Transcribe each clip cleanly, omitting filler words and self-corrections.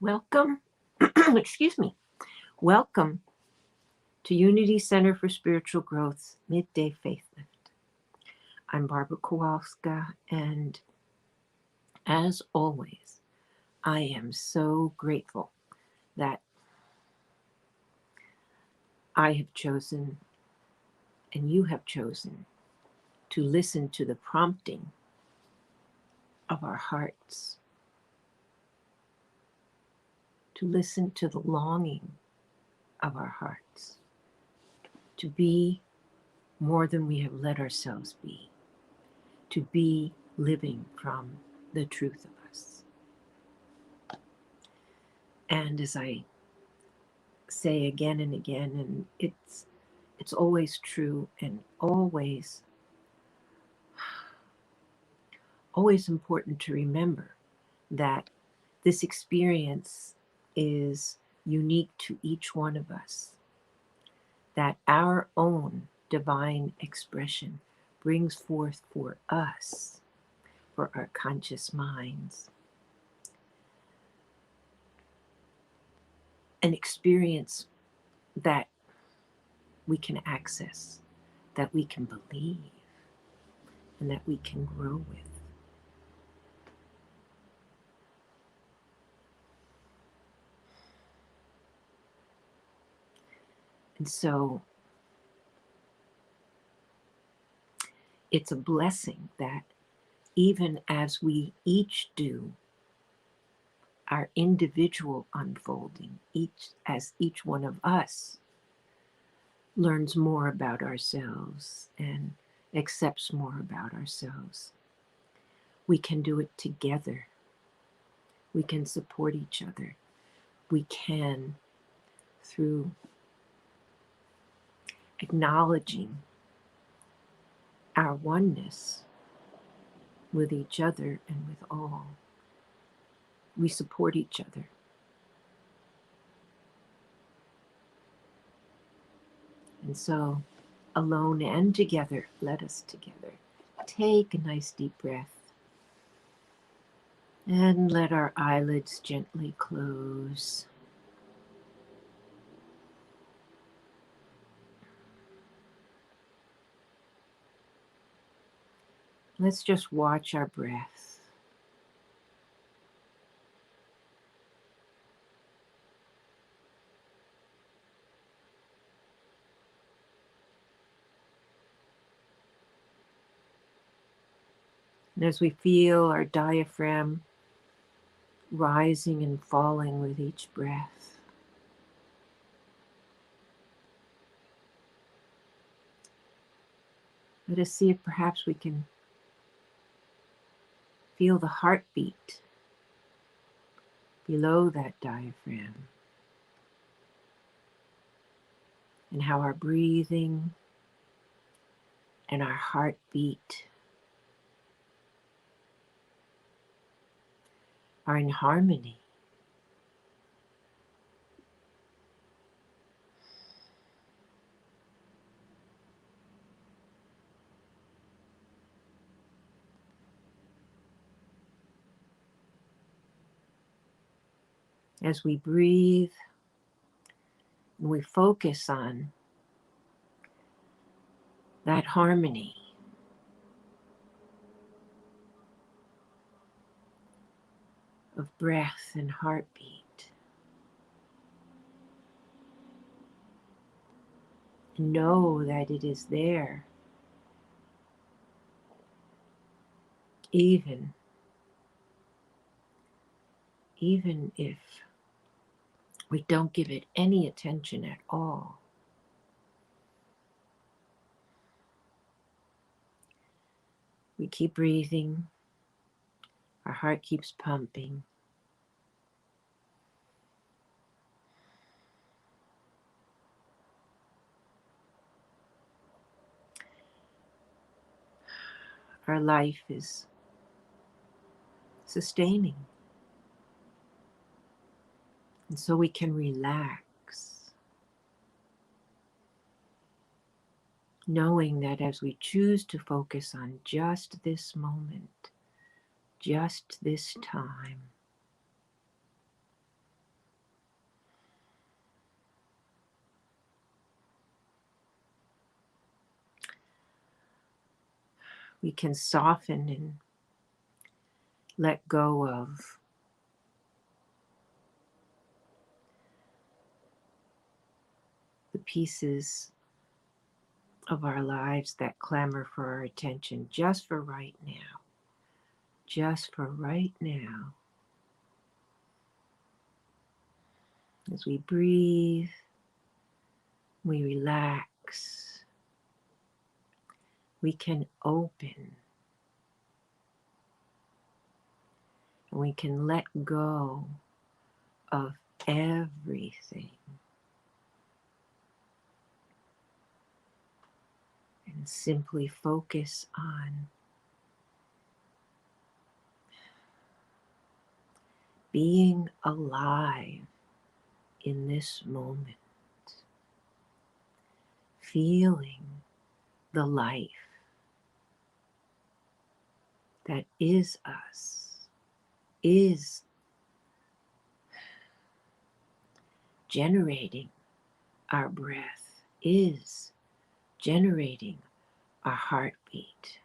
Welcome, excuse me, welcome to Unity Center for Spiritual Growth's Midday Faith Lift. I'm Barbara Kowalska, and as always, I am so grateful that I have chosen and you have chosen to listen to the prompting of our hearts, to listen to the longing of our hearts, to be more than we have let ourselves be, to be living from the truth of us. And as I say again and again, and it's always true and always important to remember that this experience is unique to each one of us, that our own divine expression brings forth for us, for our conscious minds, an experience that we can access, that we can believe, and that we can grow with. And so it's a blessing that even as we each do our individual unfolding, as each one of us learns more about ourselves and accepts more about ourselves, we can do it together. We can support each other. We can, through acknowledging our oneness with each other and with all, we support each other. And so, alone and together, let us together take a nice deep breath and let our eyelids gently close. Let's just watch our breath. And as we feel our diaphragm rising and falling with each breath, let us see if perhaps we can feel the heartbeat below that diaphragm, and how our breathing and our heartbeat are in harmony. As we breathe and we focus on that harmony, of breath and heartbeat, know that it is there, even if we don't give it any attention at all. We keep breathing, our heart keeps pumping. Our life is sustaining. And so we can relax, knowing that as we choose to focus on just this moment, just this time, we can soften and let go of the pieces of our lives that clamor for our attention just for right now. Just for right now. As we breathe, we relax, we can open, and we can let go of everything and simply focus on being alive in this moment, feeling the life that is us, is generating our breath, is generating our heartbeat.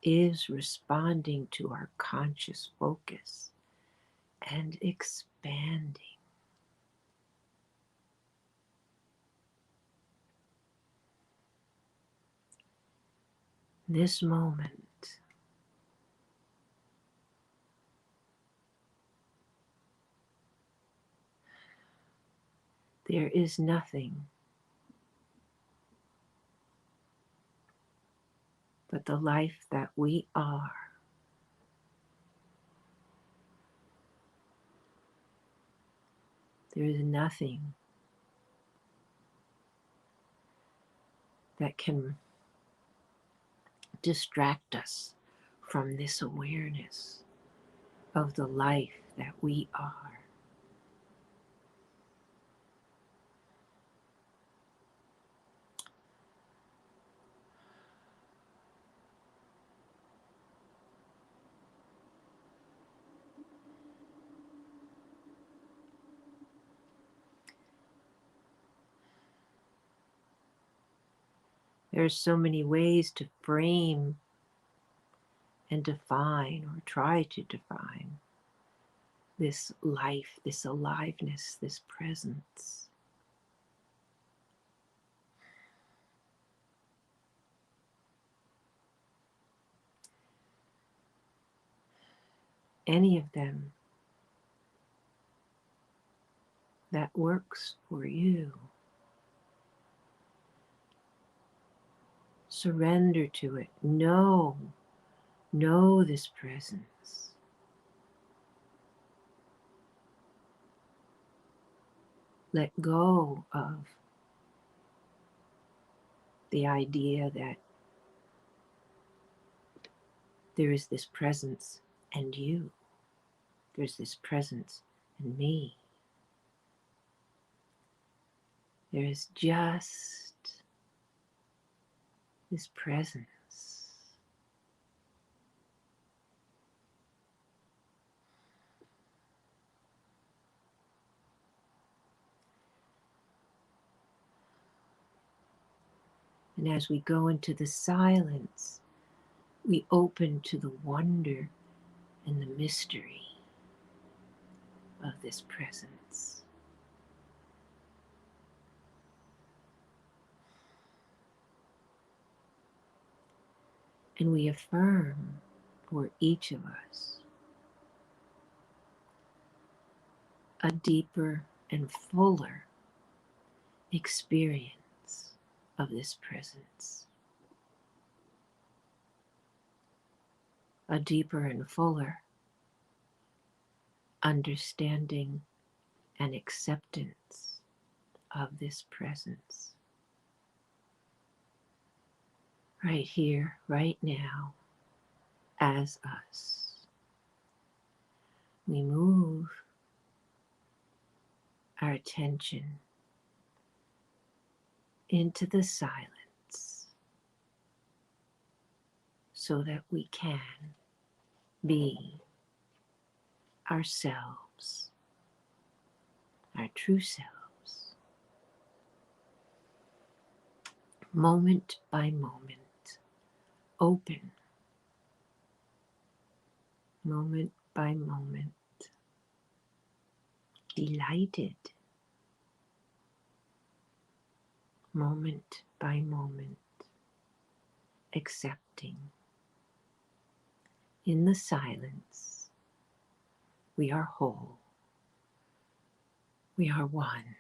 Is responding to our conscious focus and expanding. This moment, there is nothing but the life that we are. There is nothing that can distract us from this awareness of the life that we are. There are so many ways to frame and define, or try to define, this life, this aliveness, this presence. Any of them that works for you. Surrender to it. Know this presence. Let go of the idea that there is this presence and you. There's this presence and me. There is just this presence. And as we go into the silence, we open to the wonder and the mystery of this presence. And we affirm for each of us a deeper and fuller experience of this presence. A deeper and fuller understanding and acceptance of this presence. Right here, right now, as us. We move our attention into the silence so that we can be ourselves, our true selves, moment by moment, open, moment by moment, delighted, moment by moment, accepting. In the silence, we are whole, we are one.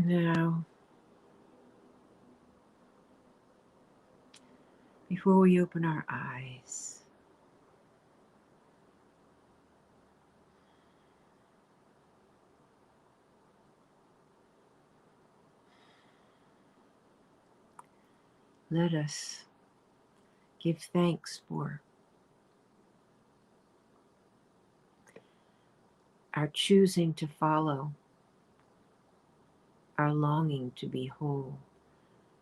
Now, before we open our eyes, let us give thanks for our choosing to follow, our longing to be whole,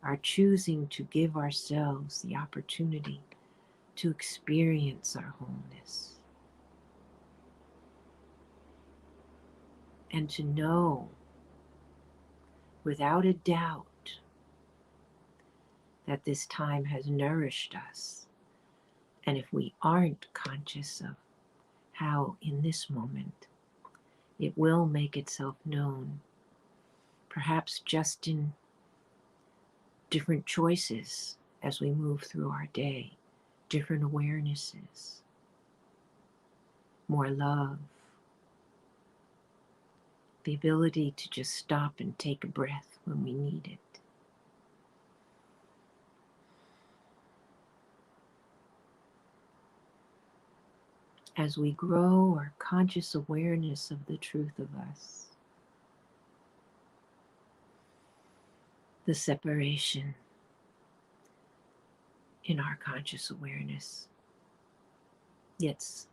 our choosing to give ourselves the opportunity to experience our wholeness, and to know without a doubt that this time has nourished us. And if we aren't conscious of how in this moment it will make itself known, perhaps just in different choices as we move through our day, different awarenesses, more love, the ability to just stop and take a breath when we need it. As we grow our conscious awareness of the truth of us, the separation in our conscious awareness gets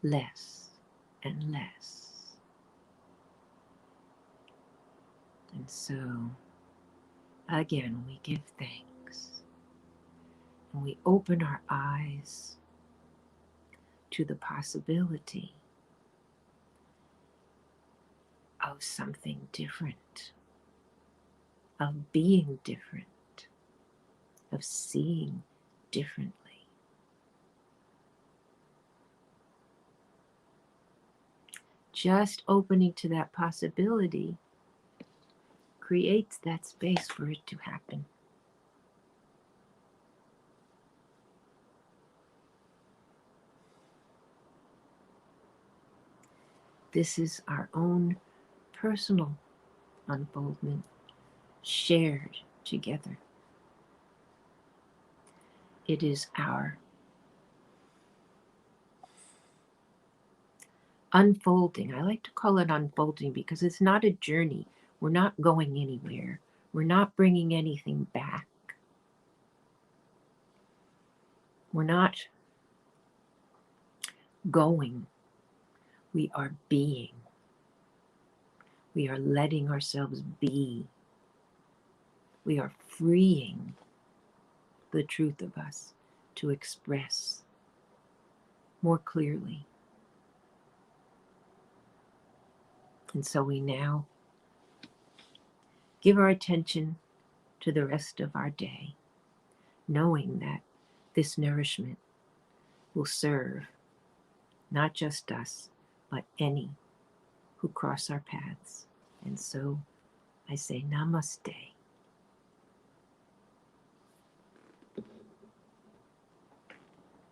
less and less. And so, again, we give thanks and we open our eyes to the possibility of something different, of being different, of seeing differently. Just opening to that possibility creates that space for it to happen. This is our own personal unfoldment shared together. It is our unfolding. I like to call it unfolding because it's not a journey. We're not going anywhere. We're not bringing anything back. We're not going. We are being. We are letting ourselves be. We are freeing the truth of us to express more clearly. And so we now give our attention to the rest of our day, knowing that this nourishment will serve not just us, but any who cross our paths. And so I say namaste.